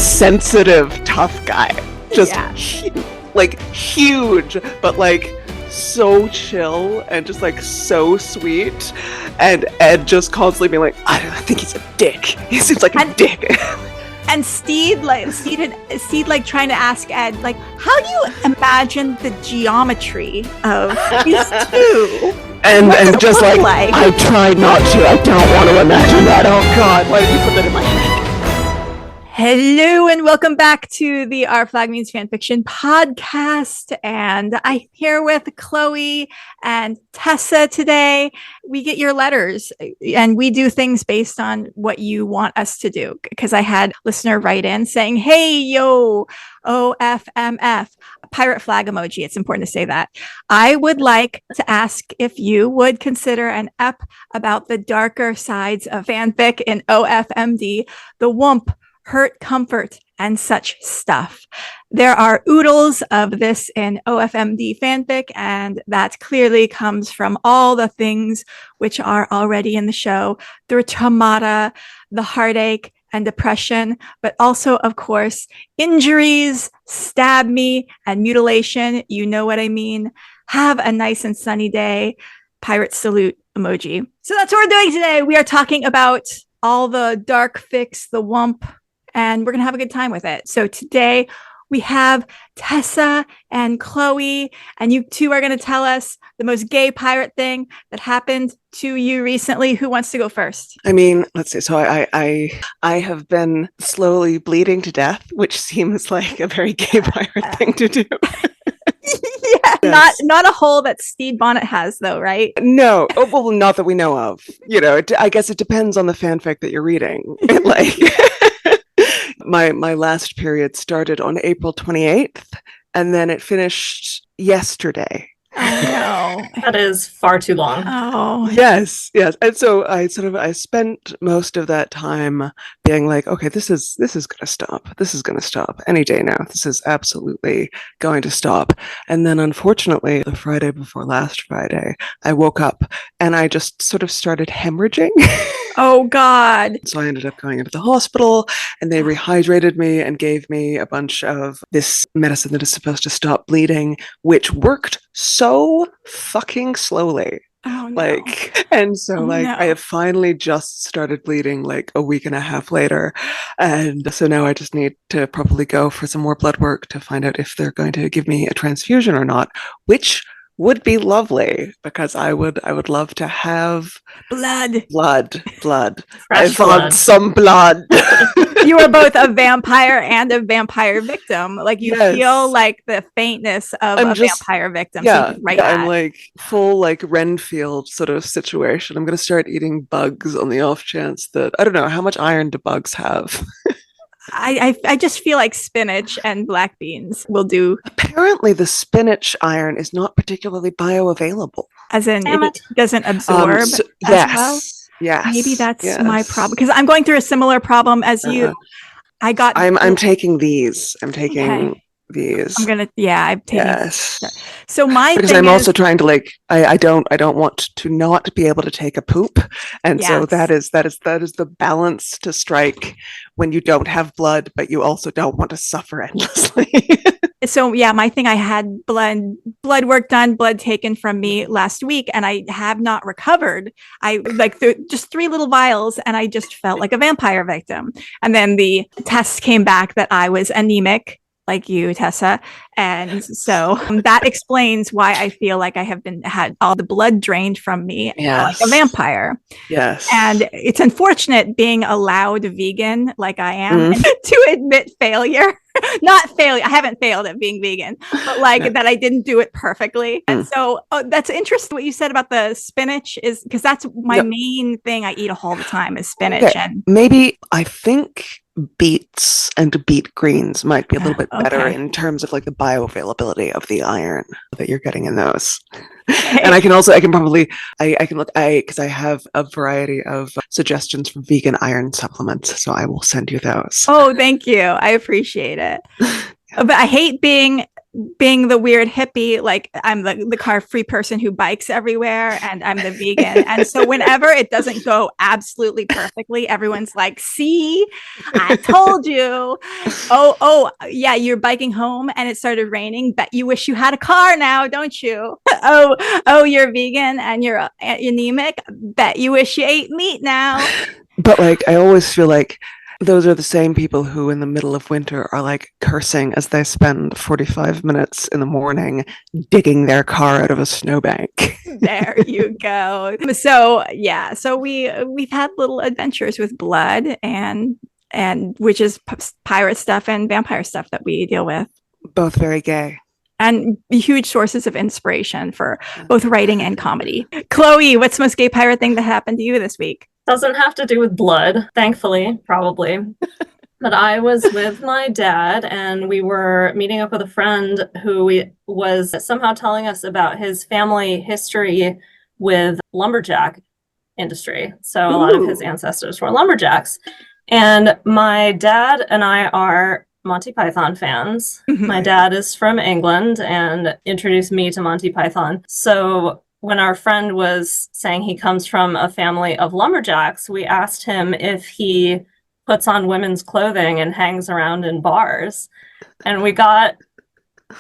sensitive, tough guy. Just like huge, but like so chill and just like so sweet. And Ed just constantly being like, I think he's a dick. He seems like a dick. And Stede trying to ask Ed, like, how do you imagine the geometry of these two? And just like, I tried not to. I don't want to imagine that. Oh God, why did you put that in my head? Hello and welcome back to the Our Flag Means Fanfiction podcast. And I'm here with Chloe and Tessa today. We get your letters and we do things based on what you want us to do. Because I had a listener write in saying, hey, yo, OFMF, pirate flag emoji. It's important to say that. I would like to ask if you would consider an ep about the darker sides of fanfic in OFMD, the whump, hurt, comfort, and such stuff. There are oodles of this in OFMD fanfic, and that clearly comes from all the things which are already in the show, the traumata, the heartache, and depression, but also, of course, injuries, stab me, and mutilation. You know what I mean. Have a nice and sunny day. Pirate salute emoji. So that's what we're doing today. We are talking about all the dark fics, the whump, and we're going to have a good time with it. So today we have Tessa and Chloe, and you two are going to tell us the most gay pirate thing that happened to you recently. Who wants to go first? I mean, let's see. So I have been slowly bleeding to death, which seems like a very gay pirate thing to do. Yeah, yes. Not a hole that Stede Bonnit has, though, right? No, well, not that we know of. You know, I guess it depends on the fanfic that you're reading. Like. My last period started on April 28th, and then it finished yesterday. Oh, no. That is far too long. Oh, yes. And so I spent most of that time being like, okay, this is going to stop. This is going to stop any day now. This is absolutely going to stop. And then unfortunately, the Friday before last Friday, I woke up and I just sort of started hemorrhaging. Oh, God. So I ended up going into the hospital and they rehydrated me and gave me a bunch of this medicine that is supposed to stop bleeding, which worked so fucking slowly. Oh, no. I have finally just started bleeding like a week and a half later. And so now I just need to probably go for some more blood work to find out if they're going to give me a transfusion or not, which would be lovely because I would love to have blood. I want some blood. You are both a vampire and a vampire victim. Like you feel like the faintness of a vampire victim. Yeah, so I'm like full like Renfield sort of situation. I'm going to start eating bugs on the off chance that, I don't know, how much iron do bugs have? I just feel like spinach and black beans will do. Apparently the spinach iron is not particularly bioavailable. As in it doesn't absorb as well? Yes. Maybe that's my problem. Because I'm going through a similar problem as you. I'm taking these. I'm taking these. I'm taking. Yes. So because I'm also trying to like I don't want to not be able to take a poop, and so that is the balance to strike when you don't have blood, but you also don't want to suffer endlessly. So my thing, I had blood work done, blood taken from me last week, and I have not recovered. I just 3 little vials, and I just felt like a vampire victim. And then the test came back that I was anemic, like you, Tessa. And so that explains why I feel like I have had all the blood drained from me like a vampire. Yes. And it's unfortunate being a loud vegan like I am to admit failure. Not failure. I haven't failed at being vegan, but that I didn't do it perfectly. And so that's interesting what you said about the spinach is because that's my main thing I eat all the time is spinach. Okay. And maybe I think beets and beet greens might be a little bit better in terms of like the bioavailability of the iron that you're getting in those. And I can look because I have a variety of suggestions for vegan iron supplements, so I will send you those. Oh, thank you. I appreciate it. But I hate being being the weird hippie, like I'm the car-free person who bikes everywhere, and I'm the vegan. And so whenever it doesn't go absolutely perfectly, everyone's like, see, I told you. Oh, yeah, you're biking home and it started raining. Bet you wish you had a car now, don't you? Oh, you're vegan and you're anemic. Bet you wish you ate meat now. But like, I always feel like those are the same people who in the middle of winter are like cursing as they spend 45 minutes in the morning digging their car out of a snowbank. There you go. So yeah, so we've had little adventures with blood and which is pirate stuff and vampire stuff that we deal with. Both very gay. And huge sources of inspiration for both writing and comedy. Chloe, what's the most gay pirate thing that happened to you this week? Doesn't have to do with blood, thankfully, probably. But I was with my dad and we were meeting up with a friend who was somehow telling us about his family history with lumberjack industry. So a lot of his ancestors were lumberjacks. And my dad and I are Monty Python fans. My dad is from England and introduced me to Monty Python. So when our friend was saying he comes from a family of lumberjacks, we asked him if he puts on women's clothing and hangs around in bars. And we got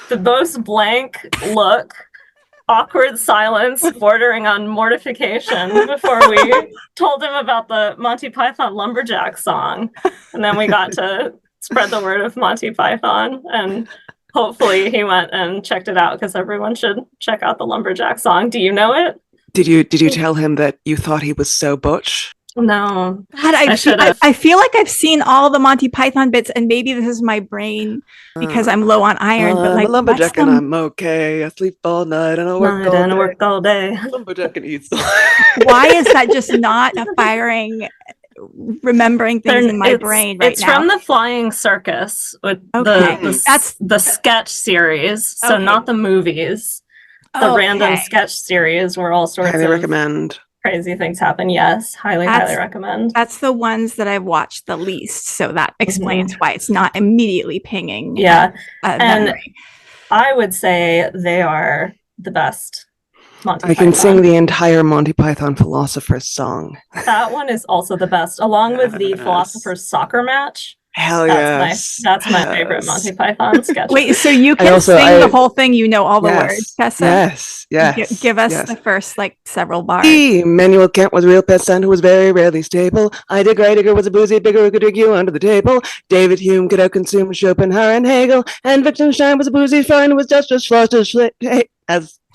the most blank look, awkward silence bordering on mortification before we told him about the Monty Python lumberjack song. And then we got to spread the word of Monty Python, and hopefully he went and checked it out because everyone should check out the lumberjack song. Do you know it? Did you tell him that you thought he was so butch? No. God, I feel like I've seen all the Monty Python bits, and maybe this is my brain because I'm low on iron. But like, I'm a lumberjack and I'm okay. I sleep all night and I work all day. Lumberjack and eats. Why is that just not firing? Remembering things in my brain right it's now. It's from the Flying Circus with that's the sketch series, so not the movies. The random sketch series where all sorts of recommend crazy things happen. Yes, highly recommend. That's the ones that I've watched the least, so that explains why it's not immediately pinging. Yeah, and I would say they are the best. Monty Python. Sing the entire Monty Python Philosopher's Song. That one is also the best, along with the Philosopher's Soccer Match. Hell yes. That's my favorite Monty Python sketch. Wait, so you can sing the whole thing, you know all the words, Tessa? Yes. Give us the first, several bars. Emmanuel Kant was a real pet son who was very rarely stable. Heidegger was a boozy bigger who could dig you under the table. David Hume could outconsume Schopenhauer and Hegel. And Wittgenstein was a boozy friend who was just as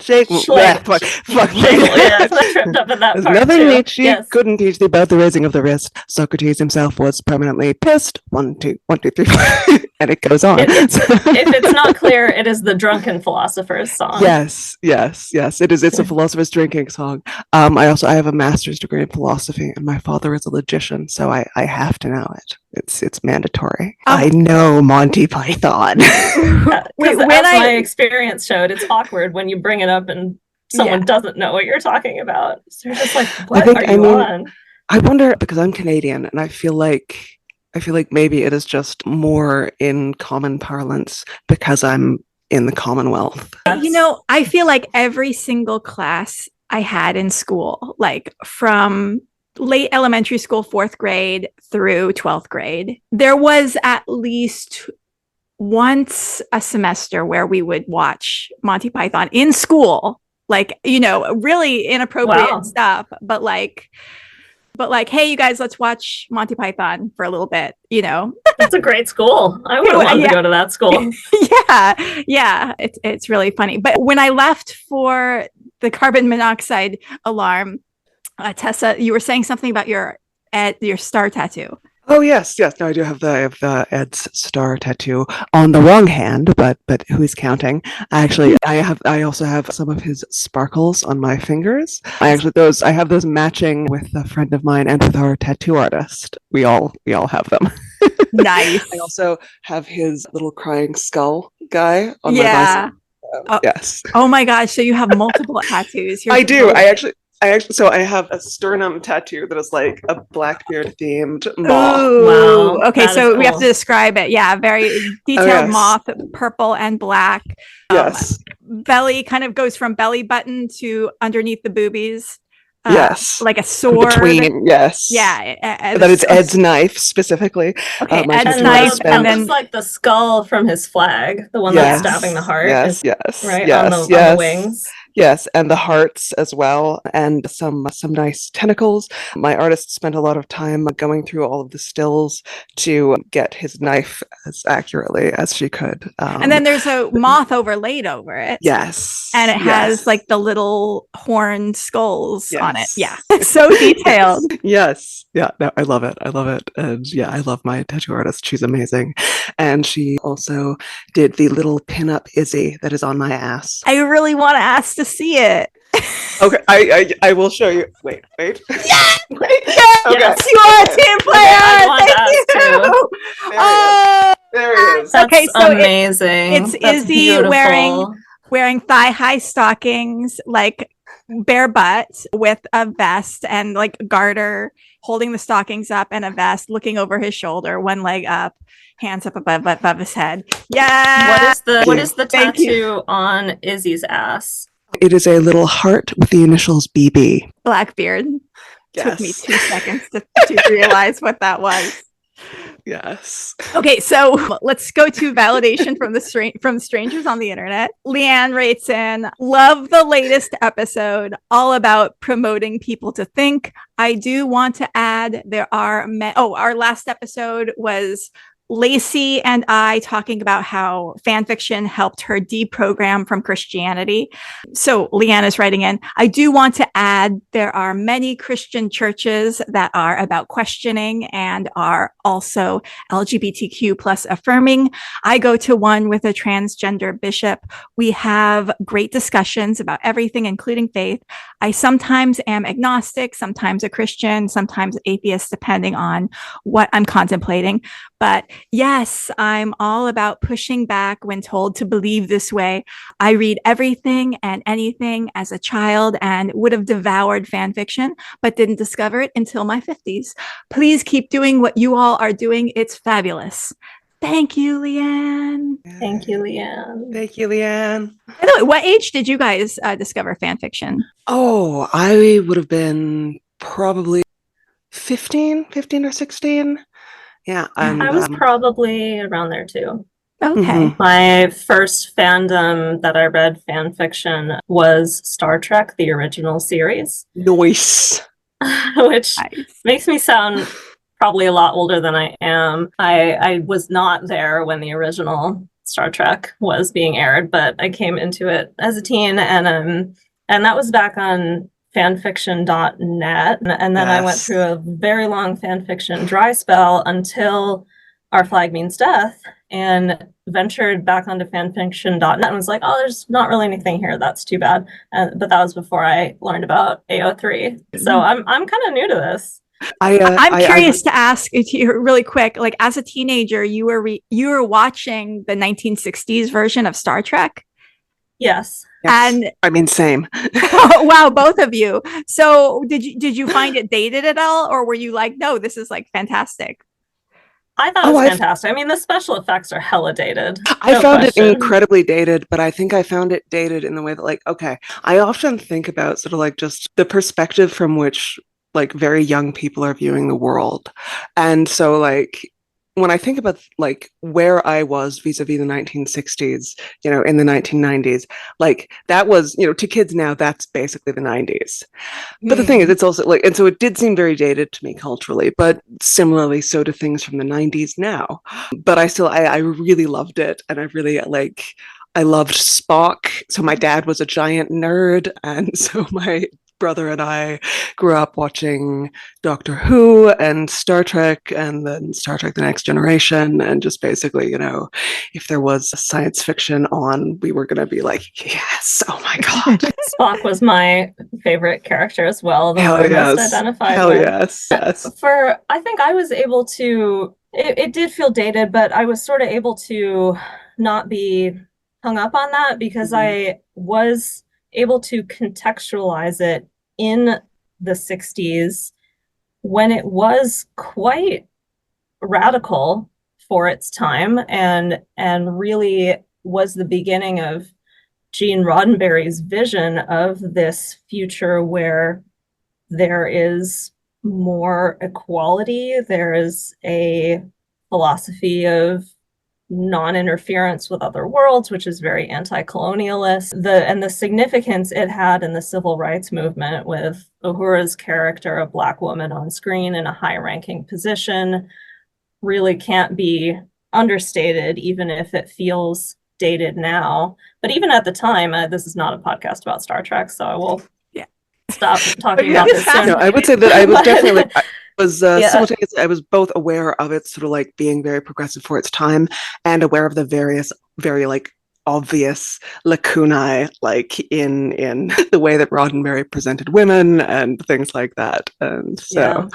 Shake. Fuck. I tripped up in that part nothing too. Nietzsche couldn't teach thee about the raising of the wrist. Socrates himself was permanently pissed. 1, 2, 1, 2, 3, 4. And it goes on. If it's not clear, it is the Drunken Philosopher's song. Yes. It is. It's a philosopher's drinking song. I have a master's degree in philosophy, and my father is a logician, so I have to know it. It's mandatory. I know Monty Python. As my experience showed, it's awkward when you bring it up and someone doesn't know what you're talking about. So you're just like, what are you on? I wonder, because I'm Canadian, and I feel like maybe it is just more in common parlance because I'm in the Commonwealth. I feel like every single class I had in school, like from late elementary school, 4th grade through 12th grade, there was at least once a semester where we would watch Monty Python in school, really inappropriate stuff, but hey, you guys, let's watch Monty Python for a little bit, That's a great school. I would have wanted to go to that school. Yeah. It's really funny. But when I left for the carbon monoxide alarm, Tessa, you were saying something about your star tattoo. Oh yes. No, I do have the Ed's star tattoo on the wrong hand, but who's counting? I also have some of his sparkles on my fingers. I have those matching with a friend of mine and with our tattoo artist. We all have them. Nice. I also have his little crying skull guy on my bicep. Yes. Oh my gosh! So you have multiple tattoos. I do. I have a sternum tattoo that is like a Blackbeard themed moth. Ooh, Wow, okay, that so is we have to cool. describe it. Yeah, very detailed yes. moth, purple and black. Yes. Belly kind of goes from belly button to underneath the boobies. Yes. Like a sword. Between, yes. Yeah. That it's Ed's knife specifically. Okay, my Ed's tattoo knife, artist That and then was like the skull from his flag, the one Yes. that's stabbing the heart. Yes, is yes, right yes, on yes. the wings. Yes, and the hearts as well, and some nice tentacles. My artist spent a lot of time going through all of the stills to get his knife as accurately as she could. And then there's a moth overlaid over it. Yes. And it has yes. like the little horned skulls yes. on it. Yeah. So detailed. Yes. Yeah, no, I love it. I love it. And yeah, I love my tattoo artist. She's amazing. And she also did the little pin-up Izzy that is on my ass. I really want to ask to see it. Okay, I will show you. Wait. Yes! Wait. Yes! Okay. Yes! You are a team player! I want Thank you! that There he is. That's okay, so amazing. It's That's Izzy beautiful. wearing thigh-high stockings, like bare butt with a vest and like garter, holding the stockings up and a vest, looking over his shoulder, one leg up, hands up above his head. Yeah. What is the Thank you. tattoo on Izzy's ass? It is a little heart with the initials BB. Blackbeard. Yes. Took me 2 seconds to realize what that was. Yes. Okay, so let's go to validation from strangers on the internet. Leanne writes in, love the latest episode, all about promoting people to think. I do want to add there are our last episode was Lacey and I talking about how fan fiction helped her deprogram from Christianity. So Leanne is writing in, I do want to add there are many Christian churches that are about questioning and are also LGBTQ plus affirming. I go to one with a transgender bishop. We have great discussions about everything, including faith. I sometimes am agnostic, sometimes a Christian, sometimes atheist, depending on what I'm contemplating. But yes, I'm all about pushing back when told to believe this way. I read everything and anything as a child and would have devoured fan fiction, but didn't discover it until my 50s. Please keep doing what you all are doing. It's fabulous. Thank you, Leanne. Thank you, Leanne. Thank you, Leanne. By the way, what age did you guys discover fan fiction? Oh, I would have been probably 15 or 16. Yeah, and I was probably around there too. Okay. My first fandom that I read fan fiction was Star Trek, the original series. Nice. Which makes me sound probably a lot older than I am. I was not there when the original Star Trek was being aired, but I came into it as a teen, and that was back on fanfiction.net, and then I went through a very long fanfiction dry spell until Our Flag Means Death, and ventured back onto fanfiction.net and was like, oh, there's not really anything here. That's too bad. But that was before I learned about AO3. So I'm kind of new to this. I'm curious to ask you really quick. Like, as a teenager, you were watching the 1960s version of Star Trek. Yes. And I mean, same. Wow, both of you. So did you find it dated at all, or were you like, no, this is like fantastic? I thought it was fantastic. I mean, the special effects are hella dated. I found it incredibly dated, but I think I found it dated in the way that, like, okay, I often think about sort of like just the perspective from which like very young people are viewing the world. And so like when I think about like where I was vis-a-vis the 1960s, you know, in the 1990s, like that was, you know, to kids now, that's basically the 90s. But the thing is, it's also like, and so it did seem very dated to me culturally, but similarly, so do things from the 90s now. But I really loved it. And I really I loved Spock. So my dad was a giant nerd. And so my brother and I grew up watching Doctor Who and Star Trek, and then Star Trek: The Next Generation, and just basically, you know, if there was a science fiction on, we were going to be like, yes, oh my god. Spock was my favorite character as well. The one most identified. Hell yes, yes. I think I was able to. It did feel dated, but I was sort of able to not be hung up on that because I was able to contextualize it in the 60s when it was quite radical for its time and really was the beginning of Gene Roddenberry's vision of this future where there is more equality. There is a philosophy of non-interference with other worlds, which is very anti-colonialist. And the significance it had in the civil rights movement with Uhura's character, a Black woman on screen in a high-ranking position, really can't be understated, even if it feels dated now. But even at the time, this is not a podcast about Star Trek, so I will stop talking about this soon. No, I would say that I was definitely simultaneously, I was both aware of it sort of like being very progressive for its time and aware of the various very like obvious lacunae like in the way that Roddenberry presented women and things like that. And so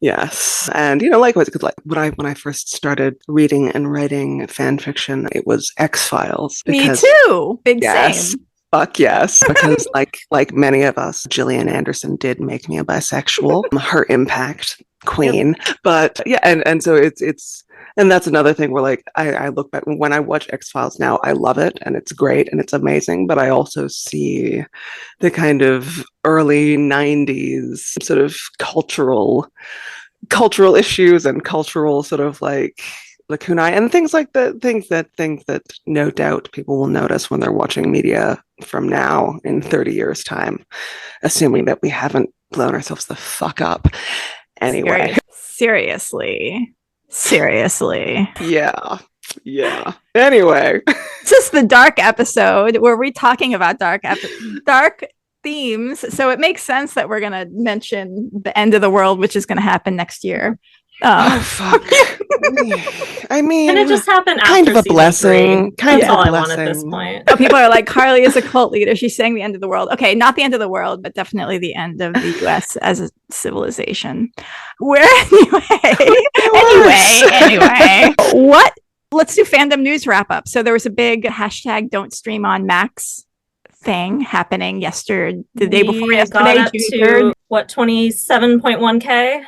yes. And likewise, because like when I first started reading and writing fan fiction, it was X-Files. Me too. Big yes. same. Fuck yes, because like many of us, Gillian Anderson did make me a bisexual. Her impact, queen. Yep. But yeah, and so it's and that's another thing where like I look back when I watch X-Files now, I love it and it's great and it's amazing. But I also see the kind of early 90s sort of cultural issues and cultural sort of like lacunae and things like that, things that no doubt people will notice when they're watching media from now in 30 years time, assuming that we haven't blown ourselves the fuck up anyway. Seriously. Yeah anyway, this is the dark episode where we're talking about dark themes, so it makes sense that we're going to mention the end of the world, which is going to happen next year. Oh fuck. I mean, and it just happened after kind of a blessing. That's all I want at this point. So people are like, Carly is a cult leader. She's saying the end of the world. Okay, not the end of the world, but definitely the end of the US as a civilization. Anyway. What? Let's do fandom news wrap up. So there was a big hashtag don't stream on Max thing happening yesterday, the day before yesterday. Got up to, what, 27.1K?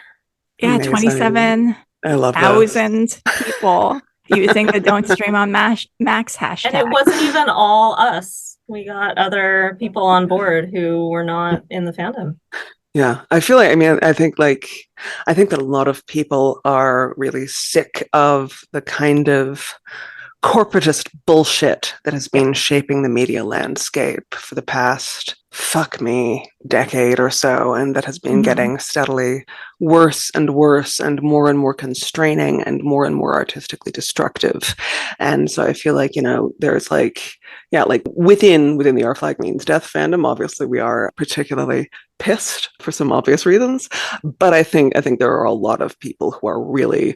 Yeah, 27,000 people using the don't stream on Max hashtag. And it wasn't even all us. We got other people on board who were not in the fandom. Yeah, I feel like, I think that a lot of people are really sick of the kind of corporatist bullshit that has been shaping the media landscape for the past decade or so, and that has been getting steadily worse and worse and more constraining and more artistically destructive. And so I feel like, there's like within the Our Flag Means Death fandom, obviously we are particularly pissed for some obvious reasons, but I think there are a lot of people who are really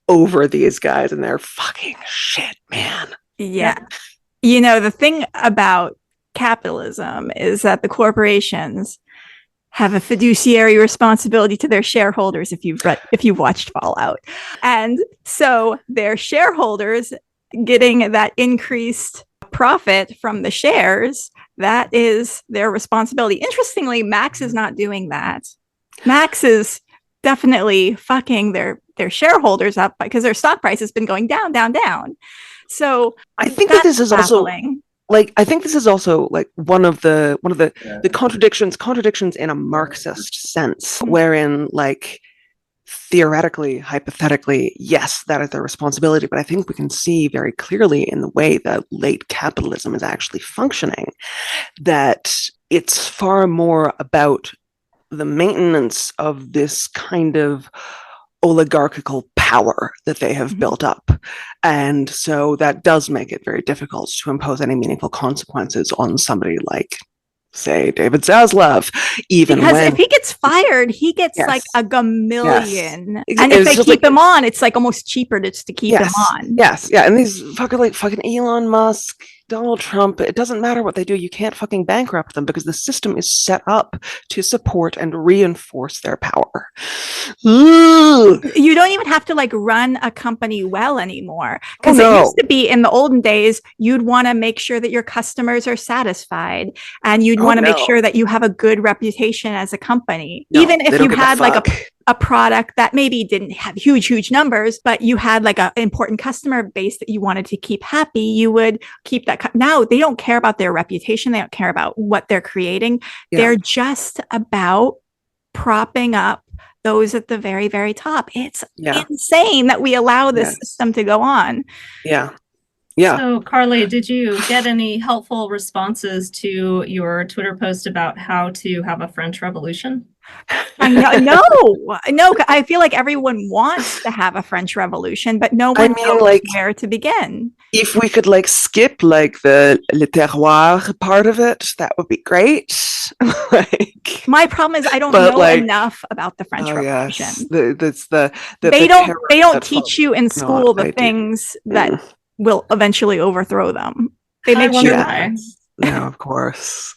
over these guys and they're fucking shit, man. Yeah. The thing about capitalism is that the corporations have a fiduciary responsibility to their shareholders if you've watched Fallout. And so their shareholders getting that increased profit from the shares, that is their responsibility. Interestingly, Max is not doing that. Max is definitely fucking their shareholders up because their stock price has been going down. So I think that this is baffling. I think this is also like one of the contradictions in a Marxist sense, wherein like theoretically, hypothetically, yes, that is their responsibility. But I think we can see very clearly in the way that late capitalism is actually functioning, that it's far more about the maintenance of this kind of oligarchical power that they have built up. And so that does make it very difficult to impose any meaningful consequences on somebody like, say, David Zaslav, because if he gets fired, he gets like a gamillion. Yes. And if they keep him on, it's like almost cheaper just to keep him on. Yes. Yeah. And these fucking Elon Musk, Donald Trump, it doesn't matter what they do. You can't fucking bankrupt them because the system is set up to support and reinforce their power. Ugh. You don't even have to like run a company well anymore. Because Oh, no. it used to be in the olden days, you'd want to make sure that your customers are satisfied and you'd want to make sure that you have a good reputation as a company. No, even if they don't you give a had like fuck. a product that maybe didn't have huge numbers, but you had like an important customer base that you wanted to keep happy, you would keep that. Now they don't care about their reputation. They don't care about what they're creating. Yeah. They're just about propping up those at the very, very top. It's insane that we allow this system to go on. Yeah. Yeah. So, Carly, did you get any helpful responses to your Twitter post about how to have a French Revolution? No. I feel like everyone wants to have a French Revolution, but no one knows like, where to begin. If we could like skip like the le terroir part of it, that would be great. Like, my problem is I don't know like, enough about the French Revolution. Yes. They don't teach you in school the things that will eventually overthrow them. They make sure that. No, of course.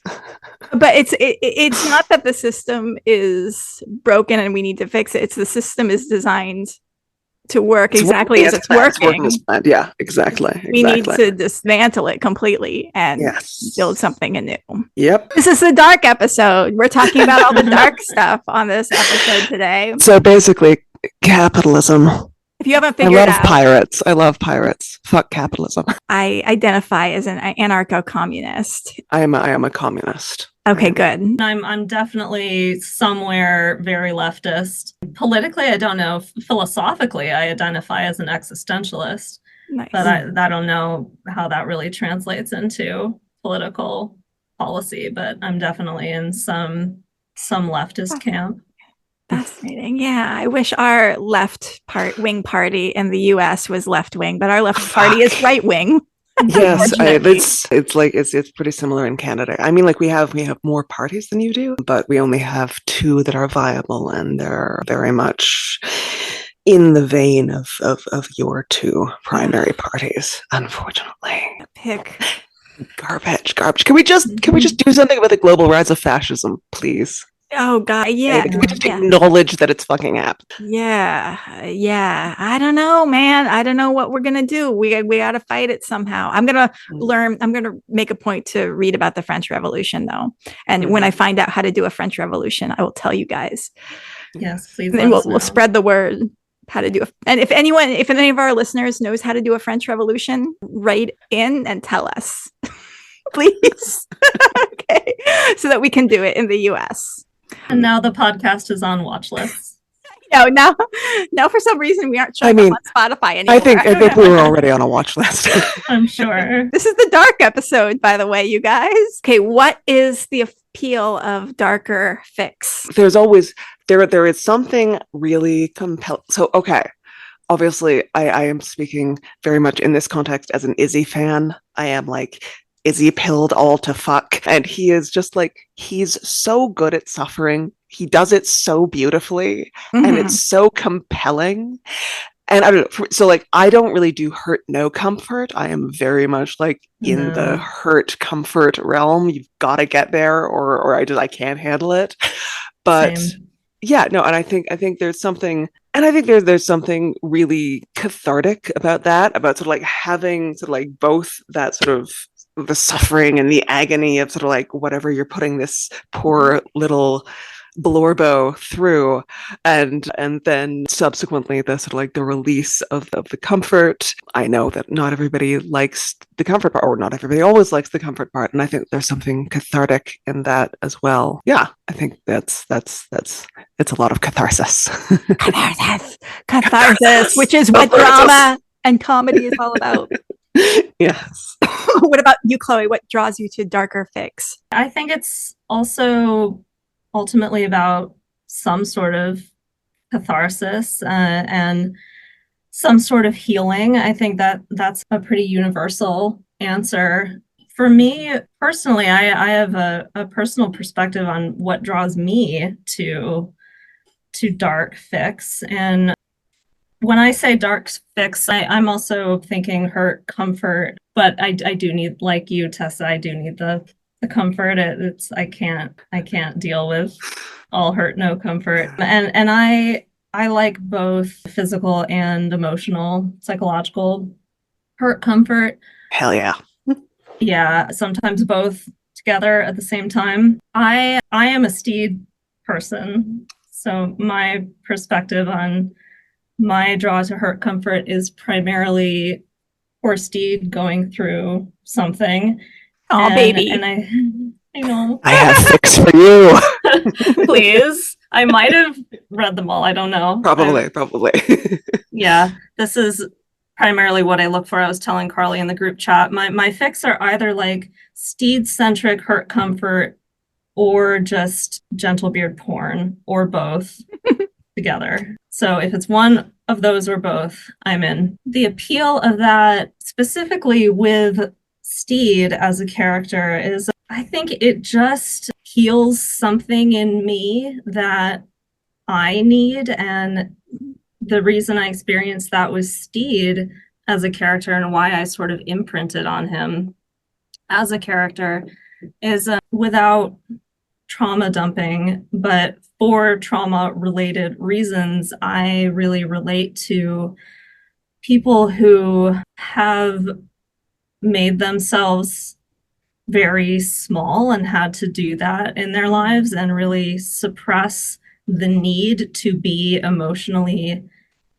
But it's not that the system is broken and we need to fix it. It's the system is designed to work exactly as it's working. Yeah, exactly. We need to dismantle it completely and build something anew. Yep. This is the dark episode. We're talking about all the dark stuff on this episode today. So basically, capitalism. If you haven't figured out, I love pirates. Fuck capitalism. I identify as an anarcho-communist. I am a communist. Okay, good. I'm definitely somewhere very leftist. Politically, I don't know. Philosophically, I identify as an existentialist. Nice. But I don't know how that really translates into political policy. But I'm definitely in some leftist camp. Fascinating. Yeah, I wish our wing party in the U.S. was left wing, but our left party is right wing. Yes, it's pretty similar in Canada. I mean, like we have more parties than you do, but we only have two that are viable, and they're very much in the vein of your two primary parties. Unfortunately, pick garbage. Can we just do something about the global rise of fascism, please? Oh God, yeah. Can we just acknowledge that it's fucking happened? Yeah. I don't know, man. I don't know what we're gonna do. We gotta fight it somehow. I'm gonna make a point to read about the French Revolution, though. And when I find out how to do a French Revolution, I will tell you guys. Yes, please. And we'll spread the word how to do it. And if any of our listeners knows how to do a French Revolution, write in and tell us, please. Okay, so that we can do it in the U.S. And now the podcast is on watch lists. Now for some reason we aren't showing up on Spotify anymore. I think we were already on a watch list. I'm sure. This is the dark episode, by the way, you guys. Okay, what is the appeal of darker fics? There is something really compelling. So, okay. Obviously, I am speaking very much in this context as an Izzy fan. I am like Izzy pilled all to fuck. And he is just like, he's so good at suffering. He does it so beautifully. And it's so compelling. And I don't know. So like, I don't really do hurt, no comfort. I am very much like in the hurt comfort realm. You've got to get there or I can't handle it. But yeah, no. And I think there's something, and I think there's something really cathartic about that, about sort of like having sort of like both that sort of the suffering and the agony of sort of like whatever you're putting this poor little blorbo through, and then subsequently the sort of like the release of the comfort. I know that not everybody likes the comfort part, or not everybody always likes the comfort part, and I think there's something cathartic in that as well. Yeah, I think that's it's a lot of catharsis. Catharsis, which is what drama and comedy is all about. Yes. What about you, Chloe? What draws you to darker fics? I think it's also ultimately about some sort of catharsis and some sort of healing. I think that's a pretty universal answer. For me personally, I have a personal perspective on what draws me to dark fics. And when I say dark fics, I'm also thinking hurt, comfort, but I do need, like you, Tessa, I do need the comfort. I can't deal with all hurt, no comfort. And I like both physical and emotional, psychological hurt, comfort. Hell yeah. Yeah, sometimes both together at the same time. I am a Stede person, so my perspective on my draw to hurt comfort is primarily for Stede going through something. Oh, baby. And I know. I have fics for you. Please. I might have read them all. I don't know. Probably. Yeah, this is primarily what I look for. I was telling Carly in the group chat. My fics are either like Stede-centric hurt comfort or just gentle beard porn, or both together. So if it's one of those or both, I'm in. The appeal of that, specifically with Stede as a character, is I think it just heals something in me that I need. And the reason I experienced that with Stede as a character and why I sort of imprinted on him as a character is without trauma dumping, but for trauma related reasons, I really relate to people who have made themselves very small and had to do that in their lives and really suppress the need to be emotionally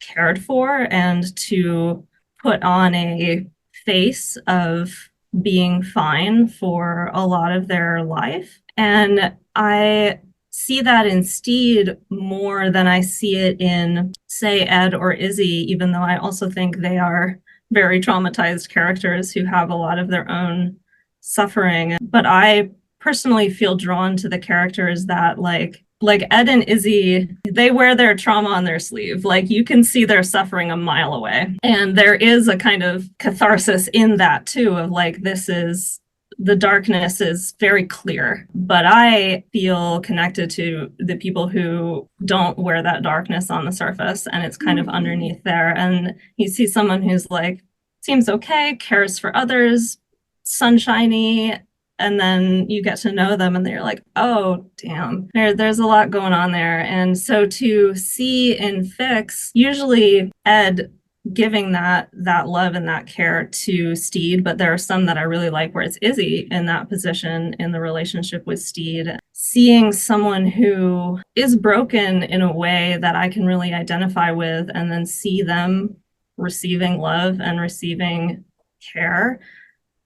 cared for and to put on a face of being fine for a lot of their life. And I see that in Stede more than I see it in, say, Ed or Izzy, even though I also think they are very traumatized characters who have a lot of their own suffering. But I personally feel drawn to the characters that like Ed and Izzy, they wear their trauma on their sleeve. Like you can see their suffering a mile away. And there is a kind of catharsis in that too, of like, the darkness is very clear. But I feel connected to the people who don't wear that darkness on the surface and it's kind of underneath there. And you see someone who's like, seems okay, cares for others, sunshiny, and then you get to know them and they're like, oh, damn, there's a lot going on there. And so to see in fics, usually Ed giving that love and that care to Stede, but there are some that I really like where it's Izzy in that position in the relationship with Stede. Seeing someone who is broken in a way that I can really identify with and then see them receiving love and receiving care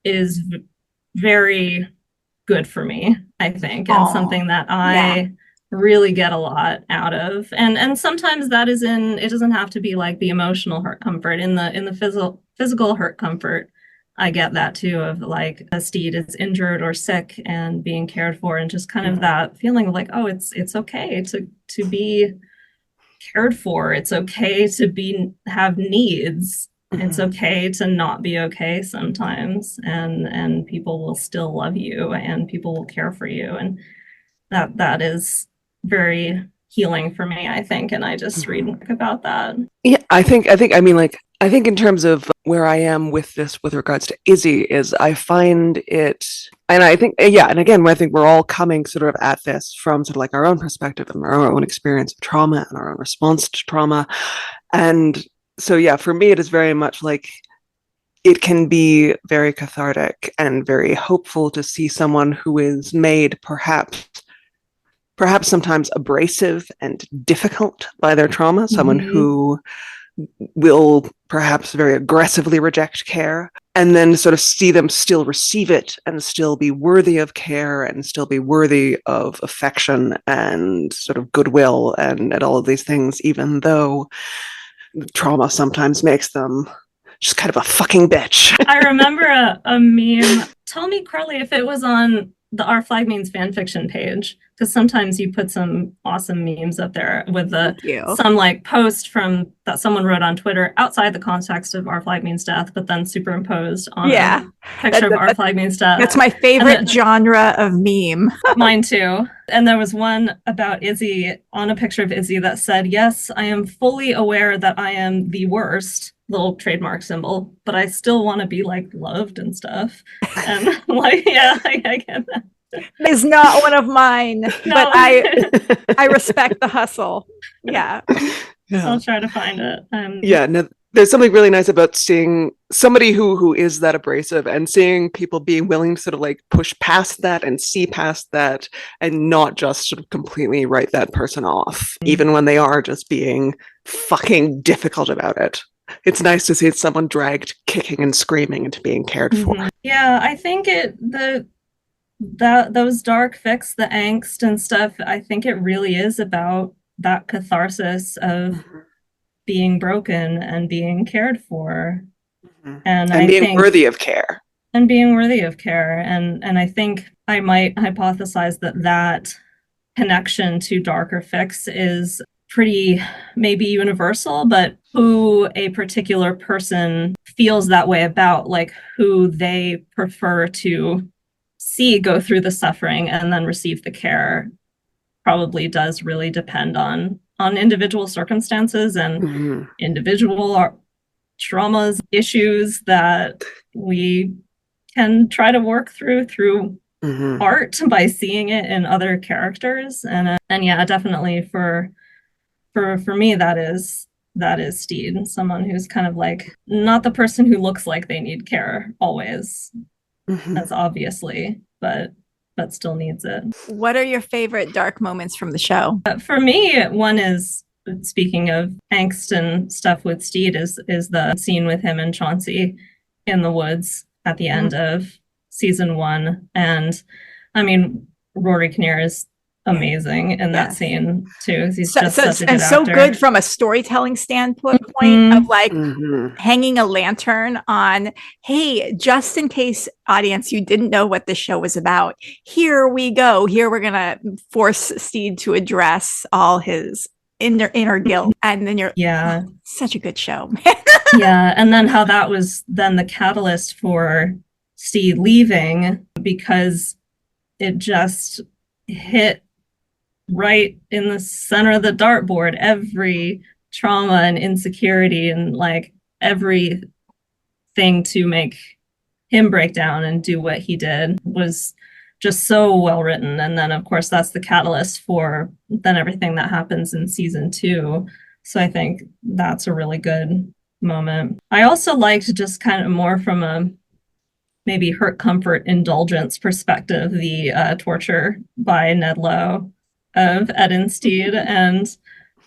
is very good for me, I think, and something that I really get a lot out of. And sometimes that is it doesn't have to be like the emotional hurt comfort. In the physical hurt comfort, I get that too, of like a Stede is injured or sick and being cared for, and just kind of that feeling of like, oh, it's okay to be cared for. It's okay to have needs. It's okay to not be okay sometimes, and people will still love you and people will care for you, and that is very healing for me, I think, and I just read about that. Yeah, I think in terms of where I am with this with regards to Izzy is I find it, and I think, and again, I think we're all coming sort of at this from sort of like our own perspective and our own experience of trauma and our own response to trauma. And so, yeah, for me, it is very much like it can be very cathartic and very hopeful to see someone who is made perhaps sometimes abrasive and difficult by their trauma, someone who will perhaps very aggressively reject care, and then sort of see them still receive it and still be worthy of care and still be worthy of affection and sort of goodwill and all of these things, even though trauma sometimes makes them just kind of a fucking bitch. I remember a meme. Tell me, Carly, if it was on the Our Flag Means fanfiction page, because sometimes you put some awesome memes up there with some like post from that someone wrote on Twitter outside the context of Our Flag Means Death, but then superimposed on a picture of Our Flag Means Death. That's my favorite genre of meme. Mine too. And there was one about Izzy on a picture of Izzy that said, "Yes, I am fully aware that I am the worst," little trademark symbol, "but I still want to be like loved and stuff." And like, yeah, I get that. Is not one of mine, no. But I respect the hustle. Yeah. I'll try to find it. No, there's something really nice about seeing somebody who is that abrasive and seeing people being willing to sort of like push past that and see past that and not just sort of completely write that person off, even when they are just being fucking difficult about it. It's nice to see someone dragged kicking and screaming into being cared for. Yeah, I think those dark fics, the angst and stuff, I think it really is about that catharsis of being broken and being cared for. And being worthy of care. And being worthy of care. And I think I might hypothesize that connection to darker fics is pretty maybe universal, but who a particular person feels that way about, like who they prefer to see go through the suffering and then receive the care, probably does really depend on individual circumstances and individual traumas, issues that we can try to work through art by seeing it in other characters. And yeah, definitely for me, that is Stede, someone who's kind of like not the person who looks like they need care always, as obviously, but still needs it. What are your favorite dark moments from the show? For me, one is, speaking of angst and stuff with Stede, is the scene with him and Chauncey in the woods at the end of season 1. And I mean, Rory Kinnear is amazing in that scene too. He's just such a good actor. So good from a storytelling standpoint of like hanging a lantern on, hey, just in case, audience, you didn't know what this show was about, here we go. Here we're gonna force Stede to address all his inner guilt. And then such a good show. Yeah, and then how that was then the catalyst for Stede leaving, because it just hit right in the center of the dartboard, every trauma and insecurity and like everything to make him break down and do what he did was just so well written. And then of course that's the catalyst for then everything that happens in season 2. So I think that's a really good moment. I also liked, just kind of more from a maybe hurt, comfort, indulgence perspective, the torture by Ned Lowe of Ed and Stede. And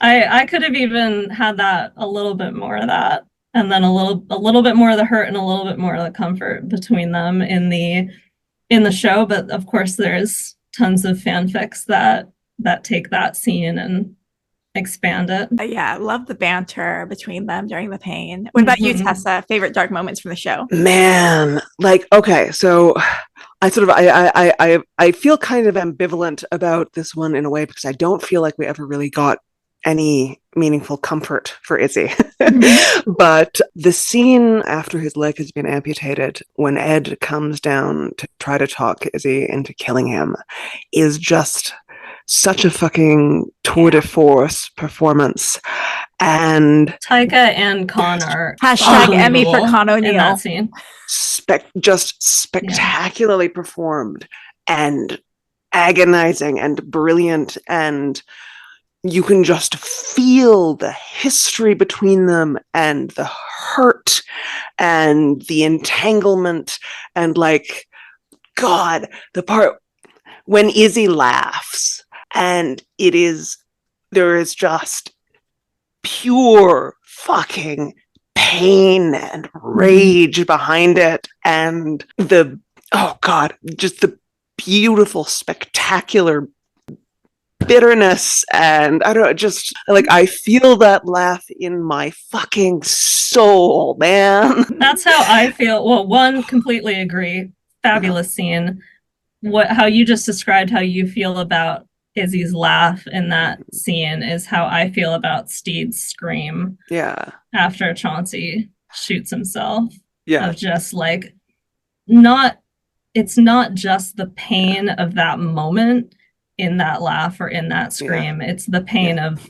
I could have even had that, a little bit more of that, and then a little bit more of the hurt and a little bit more of the comfort between them in the show. But of course there's tons of fanfics that take that scene and expand it. Yeah, I love the banter between them during the pain. What about you, Tessa? Favorite dark moments from the show? Man, like, okay, so I feel kind of ambivalent about this one in a way, because I don't feel like we ever really got any meaningful comfort for Izzy. But the scene after his leg has been amputated, when Ed comes down to try to talk Izzy into killing him, is just such a fucking tour de force performance. And Taika and Con are Emmy for Con O'Neill in that scene. Just spectacularly performed and agonizing and brilliant, and you can just feel the history between them and the hurt and the entanglement, and like, God, the part when Izzy laughs and there is just pure fucking pain and rage behind it, and just the beautiful, spectacular bitterness, and I don't know, just like, I feel that laugh in my fucking soul, man. That's how I feel. Well, one, completely agree. Fabulous scene. how you just described how you feel about Izzy's laugh in that scene is how I feel about Stede's scream. Yeah. After Chauncey shoots himself. Yeah. Of just like, it's not just the pain of that moment in that laugh or in that scream. It's the pain of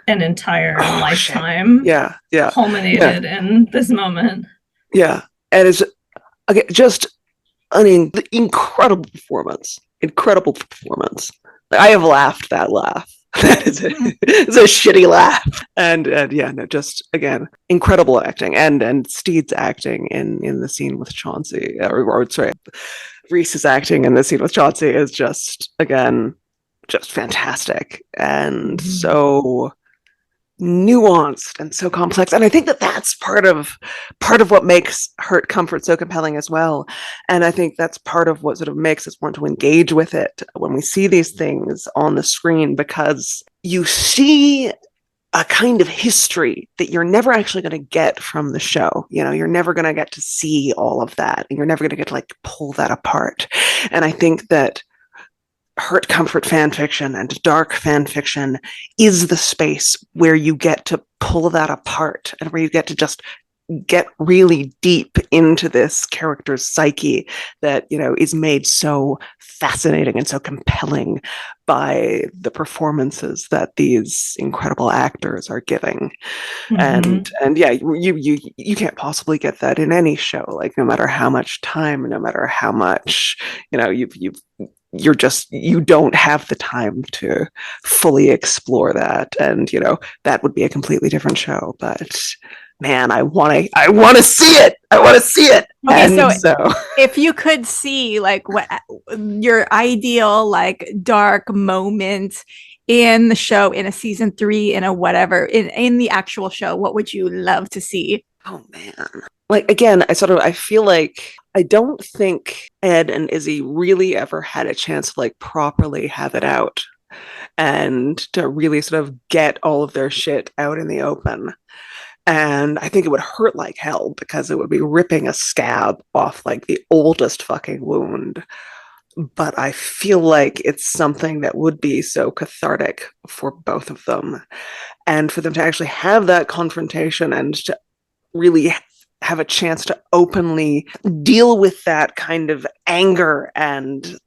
an entire lifetime. Yeah. Culminated in this moment. Yeah. And it's just an incredible performance. I have laughed that laugh. That is it's a shitty laugh. And yeah, no, just again, incredible acting. And Stede's acting in the scene with Chauncey, or sorry, Reese's acting in the scene with Chauncey is just, again, just fantastic. And so nuanced and so complex, and I think that's part of what makes Hurt Comfort so compelling as well. And I think that's part of what sort of makes us want to engage with it when we see these things on the screen, because you see a kind of history that you're never actually going to get from the show. You're never going to get to see all of that, and you're never going to get to like pull that apart. And I think that Hurt Comfort fan fiction and dark fan fiction is the space where you get to pull that apart, and where you get to just get really deep into this character's psyche that, is made so fascinating and so compelling by the performances that these incredible actors are giving. And yeah, you can't possibly get that in any show, like no matter how much time, no matter how much, you don't have the time to fully explore that. And that would be a completely different show. But man, I want to see it. Okay, so if you could see like what your ideal like dark moment in the show, in a season 3, in a whatever, in the actual show, what would you love to see? Oh man. Like, again, I feel like I don't think Ed and Izzy really ever had a chance to like properly have it out and to really sort of get all of their shit out in the open. And I think it would hurt like hell, because it would be ripping a scab off like the oldest fucking wound. But I feel like it's something that would be so cathartic for both of them. And for them to actually have that confrontation and to really have a chance to openly deal with that kind of anger and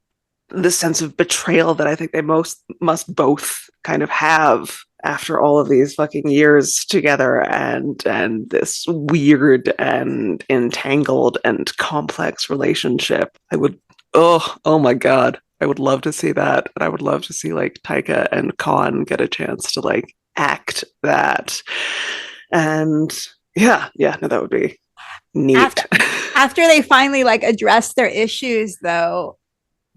the sense of betrayal that I think they must both kind of have after all of these fucking years together, and this weird and entangled and complex relationship. I would, oh my God, I would love to see that. And I would love to see like Taika and Khan get a chance to like act that. And yeah, no, that would be neat. After they finally like address their issues though,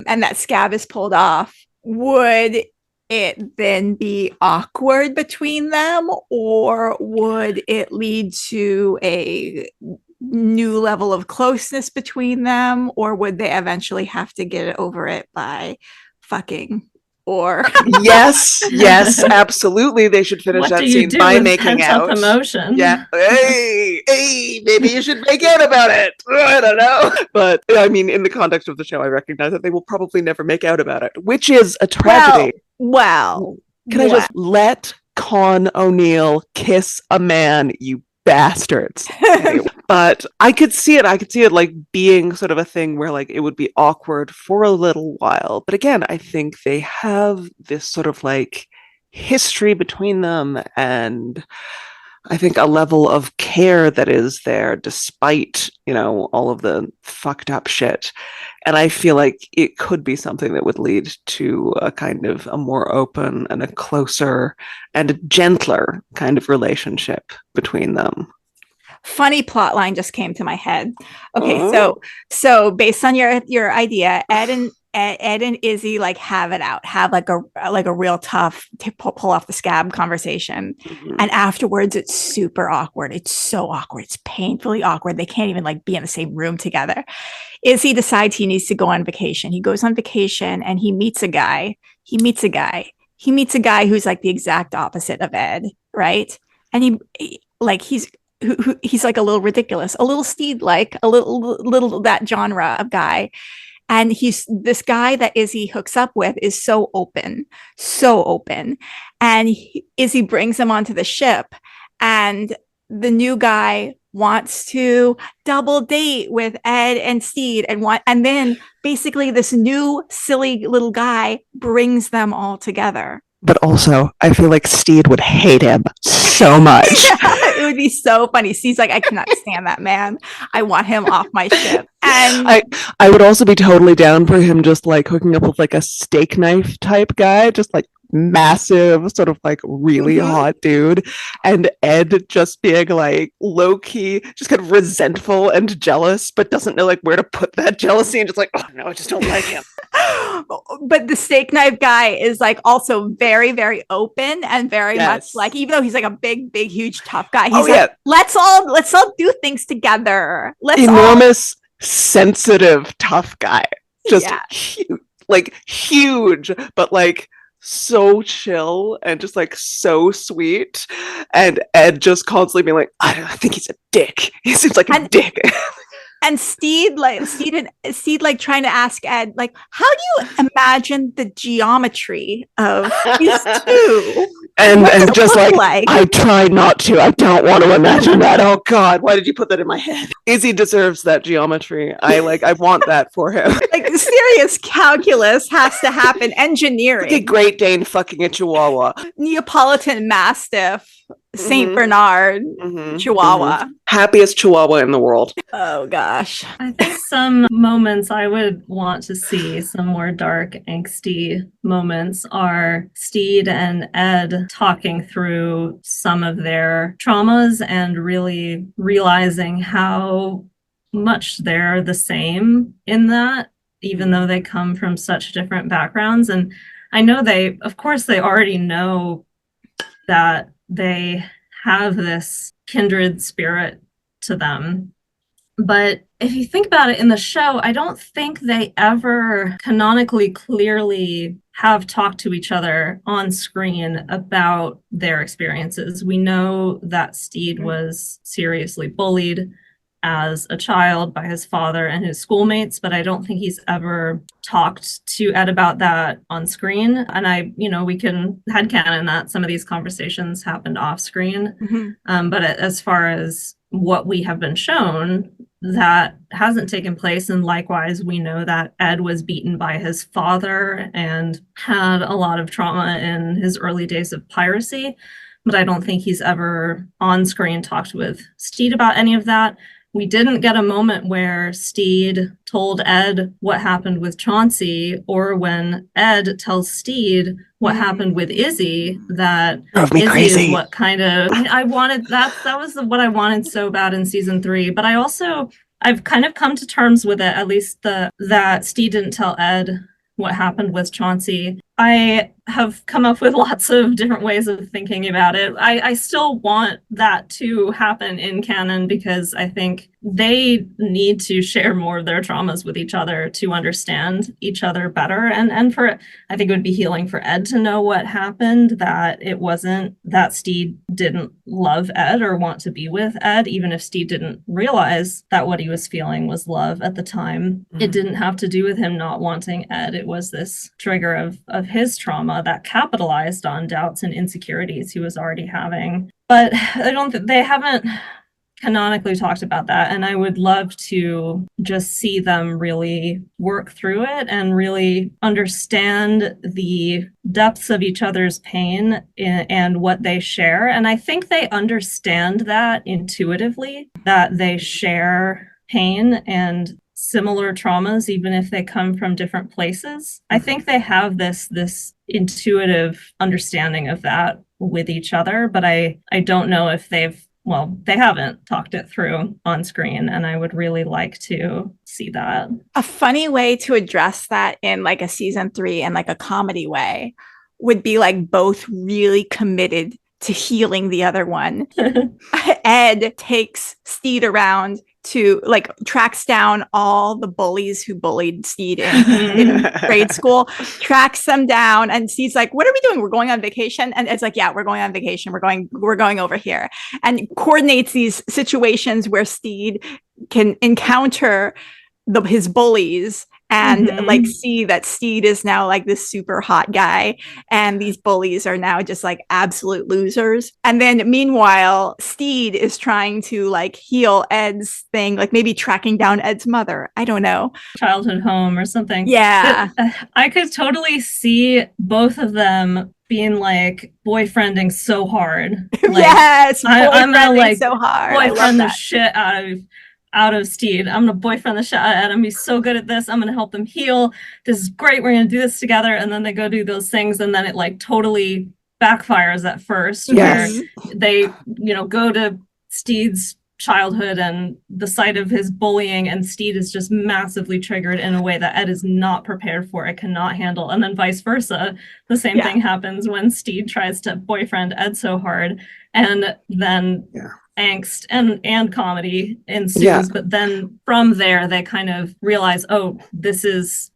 and that scab is pulled off, would it then be awkward between them, or would it lead to a new level of closeness between them, or would they eventually have to get over it by fucking? Or yes, absolutely. They should finish that scene by making out. Emotion? Yeah. Hey, maybe you should make out about it. I don't know. But I mean, in the context of the show, I recognize that they will probably never make out about it, which is a tragedy. Well, can I just let Con O'Neill kiss a man, you bastards? But I could see it like being sort of a thing where like it would be awkward for a little while. But again, I think they have this sort of like history between them, and I think a level of care that is there despite, all of the fucked up shit. And I feel like it could be something that would lead to a kind of a more open and a closer and a gentler kind of relationship between them. Funny plot line just came to my head. Okay, so based on your idea, Ed and Izzy like have it out, have like a real tough pull off the scab conversation, and afterwards it's super awkward. It's so awkward. It's painfully awkward. They can't even like be in the same room together. Izzy decides he needs to go on vacation. He goes on vacation and he meets a guy. He meets a guy who's like the exact opposite of Ed, right? And he's like a little ridiculous, a little Stede, like a little that genre of guy. And this guy that Izzy hooks up with is so open. And Izzy brings him onto the ship, and the new guy wants to double date with Ed and Stede, and then basically this new silly little guy brings them all together. But also, I feel like Stede would hate him so much. It would be so funny. Stede's like, I cannot stand that man. I want him off my ship. And I would also be totally down for him just like hooking up with like a steak knife type guy, just like massive, sort of like really hot dude, and Ed just being like low key, just kind of resentful and jealous, but doesn't know like where to put that jealousy, and just like, oh no, I just don't like him. But the steak knife guy is like also very, very open and very much like, even though he's like a big, huge, tough guy, he's like, let's all do things together. Enormous, sensitive, tough guy. Just huge, but like so chill and just like so sweet. And Ed just constantly being like, I think he's a dick. He seems like a dick. And Stede trying to ask Ed, like, how do you imagine the geometry of these two? And just like, I try not to. I don't want to imagine that. Oh God, why did you put that in my head? Izzy deserves that geometry. I want that for him. Like serious calculus has to happen. Engineering. Like a Great Dane fucking a Chihuahua. Neapolitan Mastiff. Saint Bernard, Chihuahua. Happiest Chihuahua in the world. Oh gosh. I think some moments I would want to see, some more dark, angsty moments, are Stede and Ed talking through some of their traumas and really realizing how much they're the same in that, even though they come from such different backgrounds. And I know they already know that they have this kindred spirit to them. But if you think about it in the show, I don't think they ever canonically clearly have talked to each other on screen about their experiences. We know that Stede was seriously bullied as a child by his father and his schoolmates, but I don't think he's ever talked to Ed about that on screen. And we can headcanon that some of these conversations happened off screen. But as far as what we have been shown, that hasn't taken place. And likewise, we know that Ed was beaten by his father and had a lot of trauma in his early days of piracy. But I don't think he's ever on screen talked with Stede about any of that. We didn't get a moment where Stede told Ed what happened with Chauncey, or when Ed tells Stede what happened with Izzy, that Izzy crazy. Is what kind of... I wanted that was what I wanted so bad in season 3. But I've kind of come to terms with it, at least that Stede didn't tell Ed what happened with Chauncey. I have come up with lots of different ways of thinking about it. I still want that to happen in canon because I think they need to share more of their traumas with each other to understand each other better. And I think it would be healing for Ed to know what happened, that it wasn't that Stede didn't love Ed or want to be with Ed, even if Stede didn't realize that what he was feeling was love at the time. It didn't have to do with him not wanting Ed. It was this trigger of his trauma that capitalized on doubts and insecurities he was already having. But they haven't canonically talked about that, and I would love to just see them really work through it and really understand the depths of each other's pain and what they share. And I think they understand that intuitively, that they share pain and similar traumas, even if they come from different places. I think they have this intuitive understanding of that with each other, but I don't know if they haven't talked it through on screen, and I would really like to see that. A funny way to address that in like a season 3 and like a comedy way would be like both really committed to healing the other one. Ed takes Stede around to like tracks down all the bullies who bullied Stede in grade school, tracks them down, and Stede's like, what are we doing? We're going on vacation. And it's like, yeah, we're going on vacation. We're going over here, and coordinates these situations where Stede can encounter his bullies and like see that Stede is now like this super hot guy, and these bullies are now just like absolute losers. And then meanwhile, Stede is trying to like heal Ed's thing, like maybe tracking down Ed's mother. I don't know. Childhood home or something. Yeah. But, I could totally see both of them being like boyfriending so hard. Like, yes, I'm gonna like so hard. boyfriend the shit out of Stede. I'm gonna boyfriend the shit out of Ed. He's so good at this. I'm gonna help them heal. This is great. We're gonna do this together. And then they go do those things, and then it like totally backfires at first. Yes. Where they, go to Stede's childhood and the sight of his bullying, and Stede is just massively triggered in a way that Ed is not prepared for. It cannot handle. And then vice versa. The same thing happens when Stede tries to boyfriend Ed so hard. And then angst and comedy ensues, but then from there they kind of realize, oh, this is,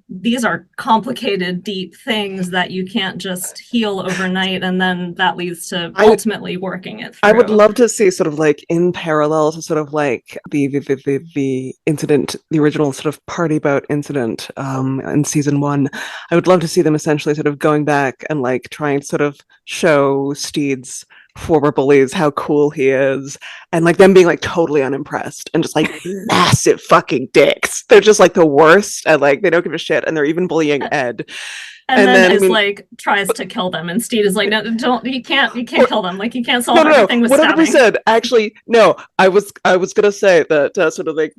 these are complicated, deep things that you can't just heal overnight, and then that leads to ultimately working it through. I would love to see sort of like in parallel to sort of like the incident, the original sort of party boat incident in season 1. I would love to see them essentially sort of going back and like trying to sort of show Stede's former bullies how cool he is, and like them being like totally unimpressed and just like massive fucking dicks. They're just like the worst, and like they don't give a shit, and they're even bullying Ed. And then is like tries to kill them, and Stede is like, no, don't, you can't kill them. Like you can't solve everything with stabbing. 100%. Actually, no, I was gonna say that sort of like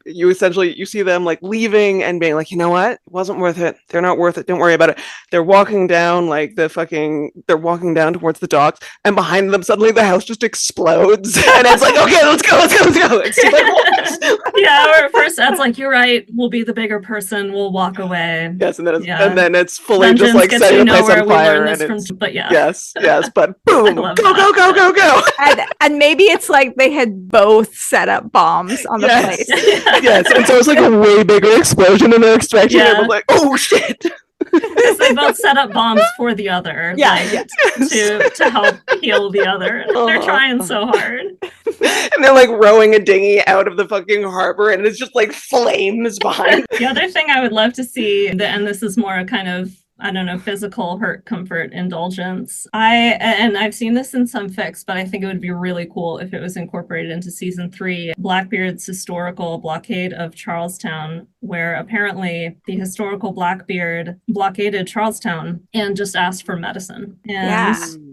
you see them like leaving and being like, you know what, it wasn't worth it. They're not worth it. Don't worry about it. They're walking down like they're walking down towards the docks, and behind them suddenly the house just explodes, and it's like, okay, let's go. It's like, or at first Ed's like, you're right. We'll be the bigger person. We'll walk away. Yes, and then it's fully Vengeance just like setting the place on fire, but yes, but boom, go. And maybe it's like they had both set up bombs on the place. Yes, and so it's like a way bigger explosion, and they're expecting it. I'm like, oh shit. Because they both set up bombs for the other, to help heal the other. They're trying so hard. And they're like rowing a dinghy out of the fucking harbor, and it's just like flames behind. The other thing I would love to see, and this is more a kind of, I don't know, physical hurt, comfort, indulgence. I've seen this in some fics, but I think it would be really cool if it was incorporated into season 3. Blackbeard's historical blockade of Charlestown, where apparently the historical Blackbeard blockaded Charlestown and just asked for medicine. And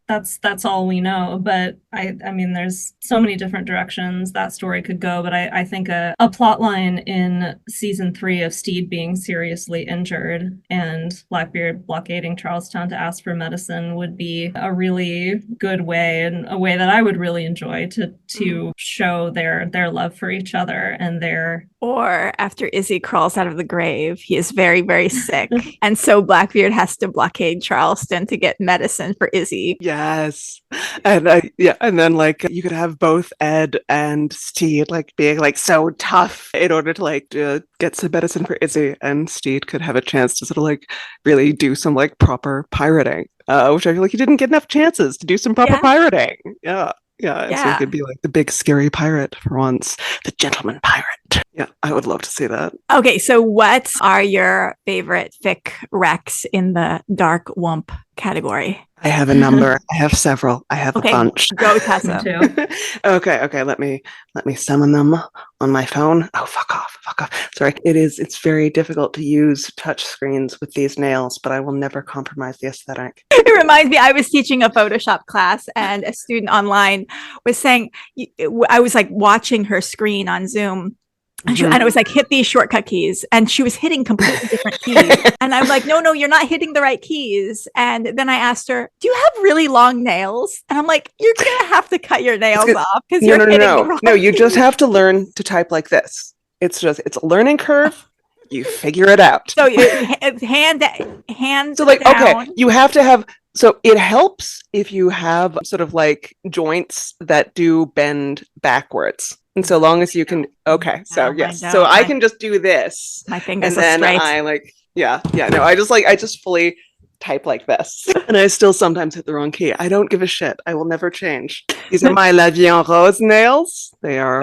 that's all we know. But I mean, there's so many different directions that story could go. But I think a plot line in season 3 of Stede being seriously injured and Blackbeard blockading Charlestown to ask for medicine would be a really good way, and a way that I would really enjoy to show their love for each other and their. Or after Izzy crawls out of the grave, he is very, very sick. And so Blackbeard has to blockade Charleston to get medicine for Izzy. Yes. And and then like you could have both Ed and Stede like being like so tough in order to like get some medicine for Izzy, and Stede could have a chance to sort of like really do some like proper pirating, which I feel like he didn't get enough chances to do some proper pirating. And so he could be like the big scary pirate for once, the gentleman pirate. Yeah, I would love to see that. Okay, so what are your favorite fic recs in the dark whump category? I have a number. I have several. I have a bunch. Go, Tessa. Okay. Let me summon them on my phone. Oh, fuck off. Sorry. It's very difficult to use touch screens with these nails, but I will never compromise the aesthetic. It reminds me, I was teaching a Photoshop class, and a student online was saying, I was like watching her screen on Zoom. And it was like, hit these shortcut keys. And she was hitting completely different keys. And I'm like, no, you're not hitting the right keys. And then I asked her, do you have really long nails? And I'm like, you're going to have to cut your nails off because you're hitting the wrong No, you keys. just have to learn to type like this. It's a learning curve. You figure it out. So hand so like, down. okay, you have to have. So it helps if you have sort of like joints that do bend backwards. And so long as you can, so yes. So I can just do this. My fingers and then are straight. I like, I just fully type like this. And I still sometimes hit the wrong key. I don't give a shit. I will never change. These are my La Vie en Rose nails. They are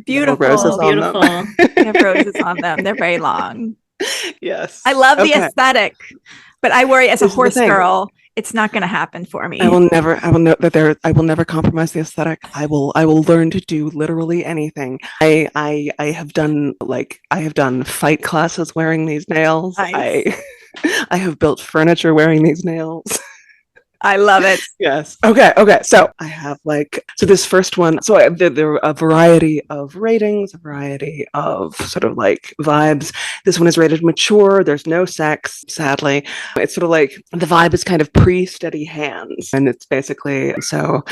beautiful. roses on them. have roses on them. They're very long. Yes. I love the aesthetic, but I worry as a This is the horse thing. girl, it's not going to happen for me. I will never compromise the aesthetic. I will learn to do literally anything. I have done fight classes wearing these nails. Nice. I have built furniture wearing these nails. I love it. Yes. Okay. So I have this first one. So there are a variety of ratings, a variety of sort of like vibes. This one is rated mature. There's no sex, sadly. It's sort of like the vibe is kind of pre-steady hands. And it's basically, so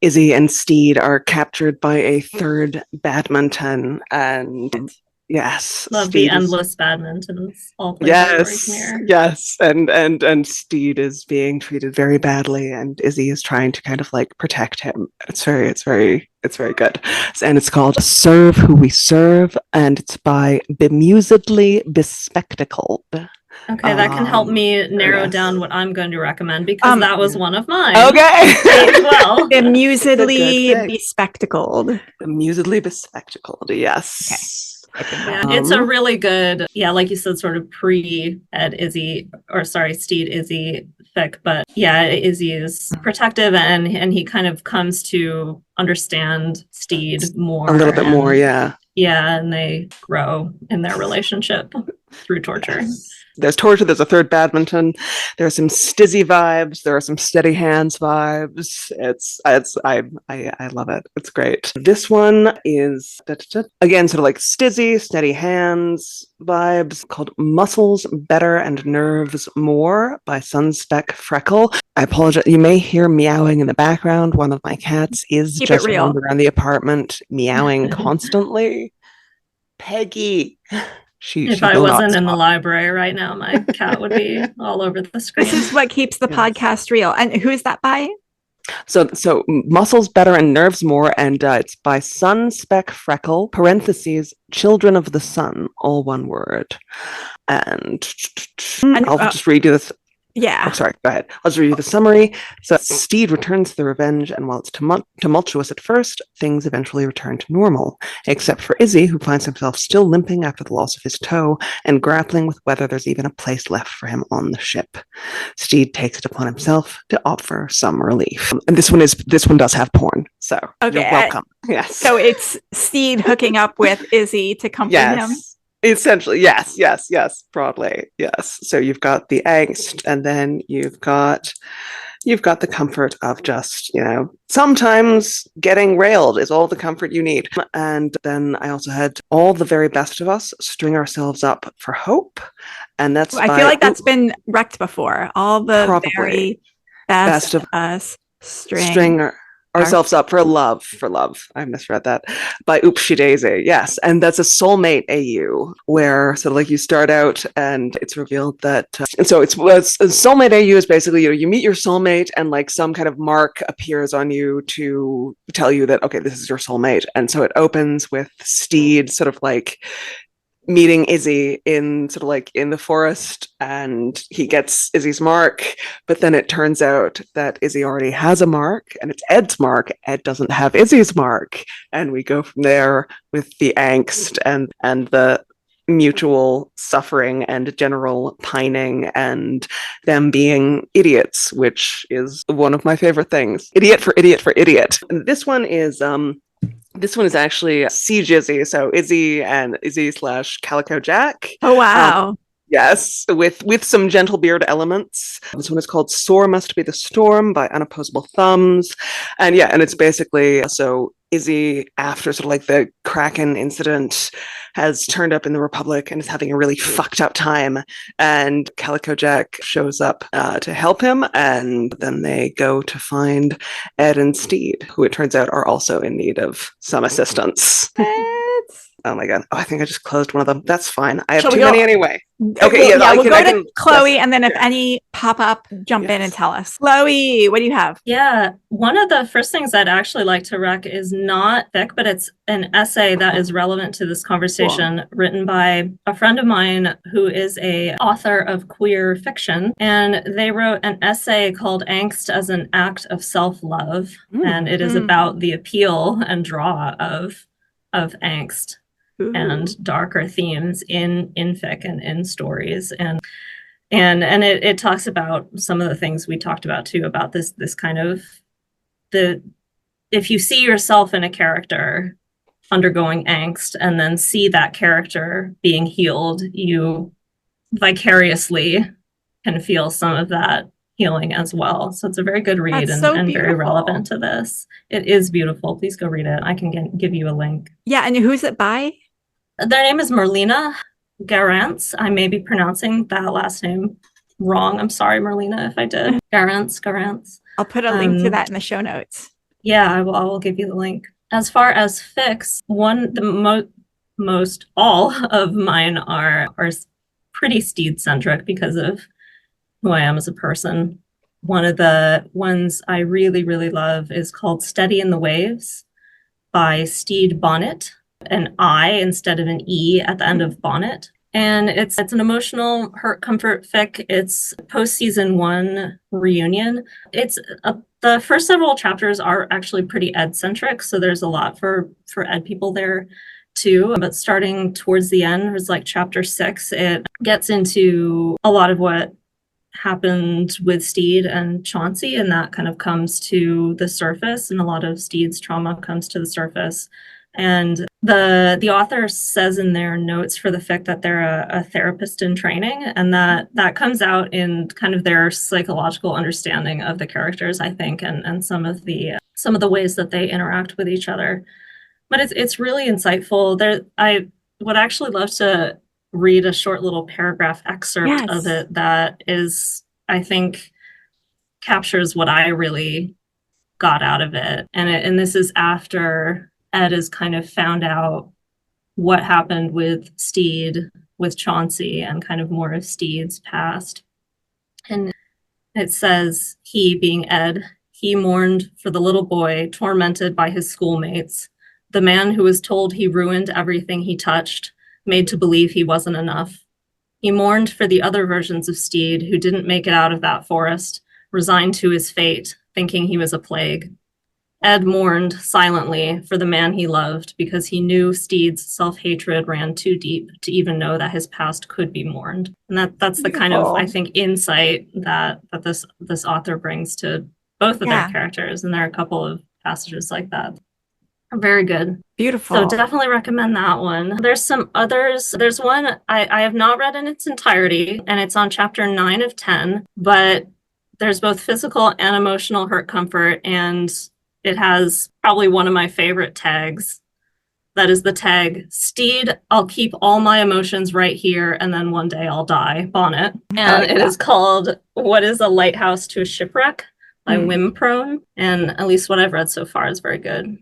Izzy and Stede are captured by a third badminton, and yes, love the endless badmintons. All yes, and Stede is being treated very badly, and Izzy is trying to kind of like protect him. It's very good, and it's called "Serve Who We Serve," and it's by Bemusedly Bespectacled. Okay, that can help me narrow down what I'm going to recommend, because that was one of mine. Okay. Well, Bemusedly Bespectacled. Bemusedly Bespectacled. Yes. Okay. Yeah, it's a really good, like you said, sort of pre-Stede Izzy fic, but Izzy is protective, and he kind of comes to understand Stede more. A little bit more, yeah. Yeah, and they grow in their relationship through torture. Yes. There's torture, there's a third badminton, there's some stizzy vibes, there are some steady hands vibes. I love it. It's great. This one is again sort of like stizzy, steady hands vibes, called Muscles Better and Nerves More by Sunspeck Freckle. I apologize. You may hear meowing in the background. One of my cats is just roaming around the apartment, meowing constantly. Peggy. If I wasn't in the library right now, my cat would be all over the screen. This is what keeps the podcast real. And who is that by? So Muscles Better and Nerves More, and it's by Sunspeck Freckle, parentheses, Children of the Sun, all one word. And I'll just read you this. Yeah. Oh, sorry, go ahead. I'll just read you the summary. So Stede returns to the revenge, and while it's tumultuous at first, things eventually return to normal, except for Izzy, who finds himself still limping after the loss of his toe and grappling with whether there's even a place left for him on the ship. Stede takes it upon himself to offer some relief. And this one does have porn, so you're welcome. Yes. So it's Stede hooking up with Izzy to comfort him. Essentially, yes, broadly, yes. So you've got the angst, and then you've got the comfort of just, sometimes getting railed is all the comfort you need. And then I also had All the Very Best of Us, String Ourselves Up for Hope, and that's I feel like that's been wrecked before. All the very best of us, string ourselves up for love. I misread that. By Oopsie Daisy. Yes. And that's a soulmate AU, where sort of like you start out and it's revealed that, and so it's soulmate AU is basically, you meet your soulmate and like some kind of mark appears on you to tell you that, okay, this is your soulmate. And so it opens with Stede sort of like meeting Izzy in the forest, and he gets Izzy's mark, but then it turns out that Izzy already has a mark, and it's Ed's mark. Ed doesn't have Izzy's mark, and we go from there with the angst and the mutual suffering and general pining and them being idiots, which is one of my favorite things. Idiot for idiot for idiot. And this one is actually Siege Izzy, so Izzy and Izzy / Calico Jack. Oh, wow. Yes, with some gentle beard elements. This one is called Sore Must Be the Storm by Unopposable Thumbs. And it's basically, so Izzy, after sort of like the Kraken incident, has turned up in the Republic and is having a really fucked up time. And Calico Jack shows up to help him. And then they go to find Ed and Stede, who it turns out are also in need of some assistance. Oh my god. Oh, I think I just closed one of them. That's fine. I have too many anyway. Okay, we'll go to Chloe, and then if any pop up, jump in and tell us. Chloe, what do you have? Yeah, one of the first things I'd actually like to rec is not fic, but it's an essay that is relevant to this conversation, written by a friend of mine who is a author of queer fiction, and they wrote an essay called Angst as an Act of Self-Love, and it is about the appeal and draw of angst. and darker themes in fic and in stories. And it talks about some of the things we talked about too, about this kind of if you see yourself in a character undergoing angst and then see that character being healed, you vicariously can feel some of that healing as well. So it's a very good read and very relevant to this. It is beautiful. Please go read it. I can give you a link. Yeah, and who's it by? Their name is Merlina Garance. I may be pronouncing that last name wrong. I'm sorry, Merlina, if I did. Garance. I'll put a link to that in the show notes. Yeah, I will give you the link. As far as fics, most all of mine are pretty Stede-centric because of who I am as a person. One of the ones I really, really love is called Stede in the Waves by Stede Bonnit, an I instead of an E at the end of Bonnit. And it's an emotional hurt comfort fic. It's post-season 1 reunion. It's the first several chapters are actually pretty ed-centric, so there's a lot for ed people there too. But starting towards the end, was like chapter 6, it gets into a lot of what happened with Stede and Chauncey, and that kind of comes to the surface, and a lot of Stede's trauma comes to the surface. And the author says in their notes for the fic that they're a therapist in training, and that comes out in kind of their psychological understanding of the characters, I think, and some of the ways that they interact with each other. But it's really insightful. I would actually love to read a short little paragraph excerpt of it that is, I think, captures what I really got out of it. And this is after Ed has kind of found out what happened with Stede, with Chauncey, and kind of more of Stede's past. And it says, he, being Ed, he mourned for the little boy tormented by his schoolmates, the man who was told he ruined everything he touched, made to believe he wasn't enough. He mourned for the other versions of Stede who didn't make it out of that forest, resigned to his fate, thinking he was a plague. Ed mourned silently for the man he loved because he knew Stede's self-hatred ran too deep to even know that his past could be mourned. And that's the kind of, I think, insight that this author brings to both of their characters. And there are a couple of passages like that. Very good. Beautiful. So definitely recommend that one. There's some others. There's one I have not read in its entirety, and it's on chapter 9 of 10, but there's both physical and emotional hurt comfort, and it has probably one of my favorite tags. That is the tag, Stede, I'll keep all my emotions right here, and then one day I'll die, Bonnit. And it is called What is a Lighthouse to a Shipwreck by Whimprone, and at least what I've read so far is very good.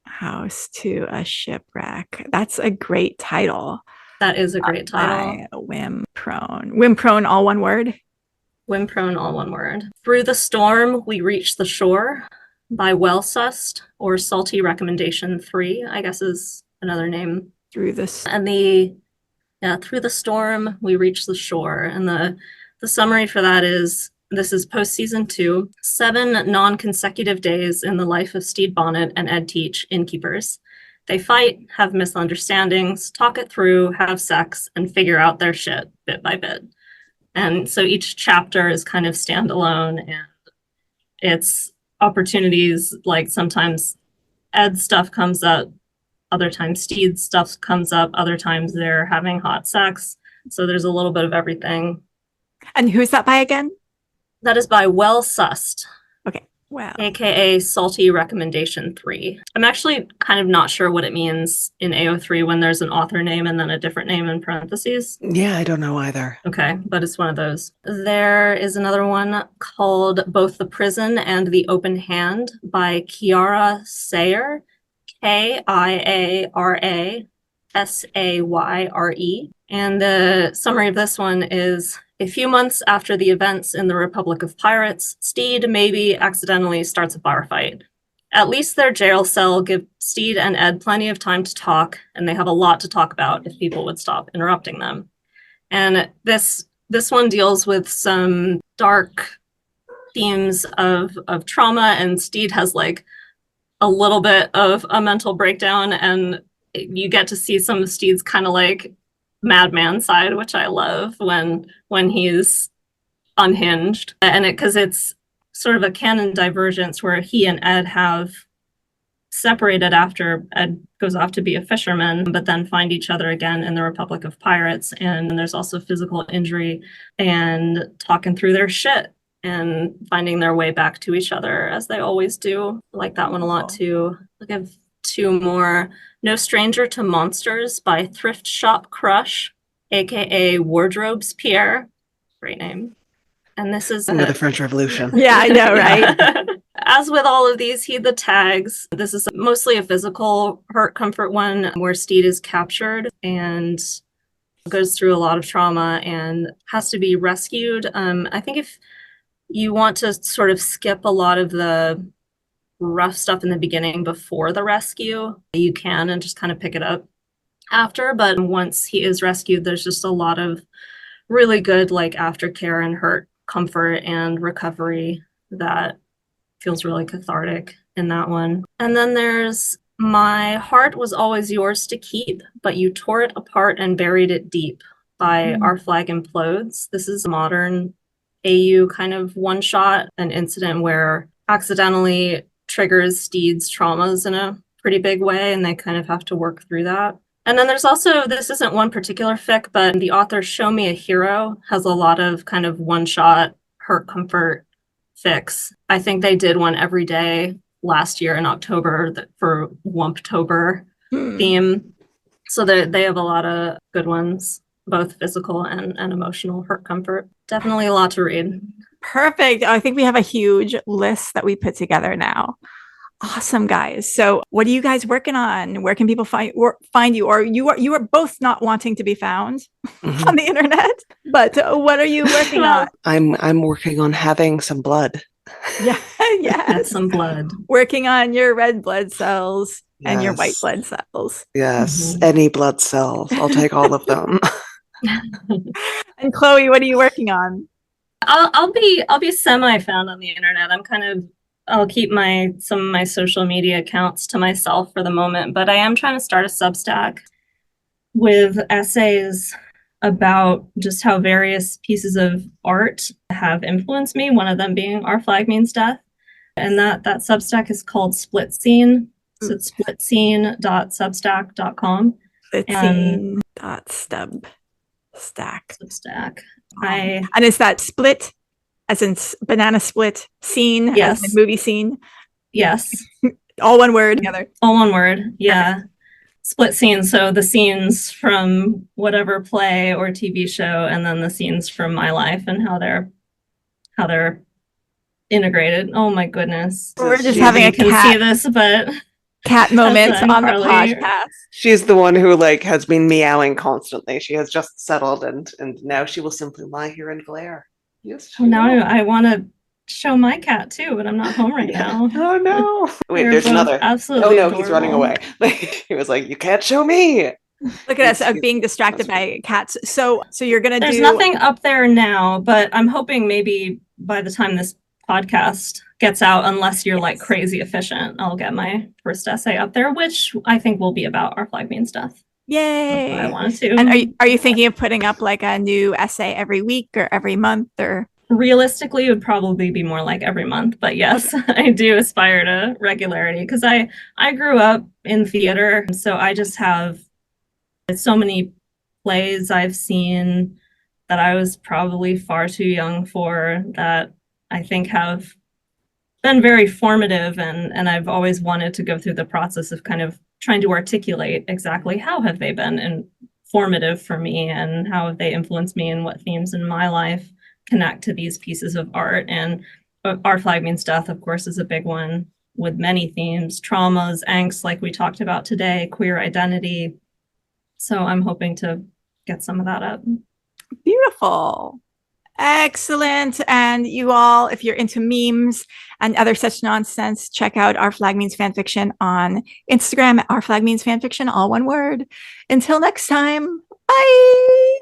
House to a Shipwreck. That's a great title. That is a great title. Whimprone. Whimprone, all one word? Whimprone, all one word. Through the Storm, We Reach the Shore by Wellsussed, or Salty Recommendation 3, I guess is another name. Through the Storm, We Reach the Shore. And the summary for that is, this is post-season 2, 7 non-consecutive days in the life of Stede Bonnit and Ed Teach, innkeepers. They fight, have misunderstandings, talk it through, have sex, and figure out their shit bit by bit. And so each chapter is kind of standalone, and it's opportunities, like sometimes Ed's stuff comes up, other times Stede's stuff comes up, other times they're having hot sex. So there's a little bit of everything. And who's that by again? That is by Wellsussed. Okay. Wow. AKA Salty Recommendation 3. I'm actually kind of not sure what it means in AO3 when there's an author name and then a different name in parentheses. Yeah, I don't know either. Okay, but it's one of those. There is another one called Both the Prison and the Open Hand by Kiara Sayre. Kiara Sayre. And the summary of this one is, a few months after the events in the Republic of Pirates, Stede maybe accidentally starts a bar fight. At least their jail cell gives Stede and Ed plenty of time to talk, and they have a lot to talk about if people would stop interrupting them. And this one deals with some dark themes of trauma, and Stede has like a little bit of a mental breakdown, and you get to see some of Stede's kind of like madman side, which I love when he's unhinged. And because it's sort of a canon divergence where he and Ed have separated after Ed goes off to be a fisherman, but then find each other again in the Republic of Pirates. And there's also physical injury and talking through their shit and finding their way back to each other as they always do. I like that one a lot too. I have two more. No Stranger to Monsters by Thrift Shop Crush, aka Wardrobespierre. Great name. And this is the French Revolution. Yeah, I know, right? As with all of these, heed the tags. This is mostly a physical hurt comfort one where Stede is captured and goes through a lot of trauma and has to be rescued. I think if you want to sort of skip a lot of the rough stuff in the beginning before the rescue, you can and just kind of pick it up after. But once he is rescued, there's just a lot of really good like aftercare and hurt comfort and recovery that feels really cathartic in that one. And then there's My Heart Was Always Yours to Keep, But You Tore It Apart and Buried It Deep by Our Flag Implodes. This is a modern AU kind of one shot, an incident where accidentally triggers Stede's traumas in a pretty big way, and they kind of have to work through that. And then there's also, this isn't one particular fic, but the author Show Me a Hero has a lot of kind of one shot hurt comfort fics. I think they did one every day last year in October for Whumptober theme. So they have a lot of good ones, both physical and emotional hurt comfort. Definitely a lot to read. Perfect. I think we have a huge list that we put together now. Awesome, guys. So what are you guys working on? Where can people find you? Or you are both not wanting to be found on the internet, but what are you working on? I'm working on having some blood. Yeah, yes. Some blood. Working on your red blood cells and your white blood cells. Yes, any blood cells. I'll take all of them. And Chloe, what are you working on? I'll be semi found on the internet. I'll keep some of my social media accounts to myself for the moment, but I am trying to start a Substack with essays about just how various pieces of art have influenced me, one of them being Our Flag Means Death. And that Substack is called Split Scene. So it's splitscene.substack.com. Substack. And is that split as in banana split, scene, yes, as in movie scene? Yes. All one word together. All one word, yeah. Okay. Split scenes, so the scenes from whatever play or TV show, and then the scenes from my life and how they're integrated. Oh my goodness. We're just having a cat. See this, but cat moment on the podcast. She's the one who has been meowing constantly. She has just settled, and now she will simply lie here and glare. Yes. Now I want to show my cat too, but I'm not home right now. Oh no! Wait, there's another. Absolutely. Oh no, adorable. he's running away. He was like, "You can't show me." Look at us being distracted by cats. So you're gonna There's nothing up there now, but I'm hoping maybe by the time this podcast gets out, unless you're like crazy efficient, I'll get my first essay up there, which I think will be about Our Flag Means Death. Yay! I wanted to. And are you thinking of putting up like a new essay every week or every month, or? Realistically, it would probably be more like every month, but yes, I do aspire to regularity because I grew up in theater, so I just have so many plays I've seen that I was probably far too young for, that I think have been very formative, and I've always wanted to go through the process of kind of trying to articulate exactly how have they been informative for me and how have they influenced me and what themes in my life connect to these pieces of art. And Our Flag Means Death, of course, is a big one with many themes, traumas, angst, like we talked about today, queer identity. So I'm hoping to get some of that up. Beautiful. Excellent. And you all, if you're into memes and other such nonsense, check out Our Flag Means Fanfiction on Instagram at Our Flag Means Fanfiction, all one word. Until next time, bye.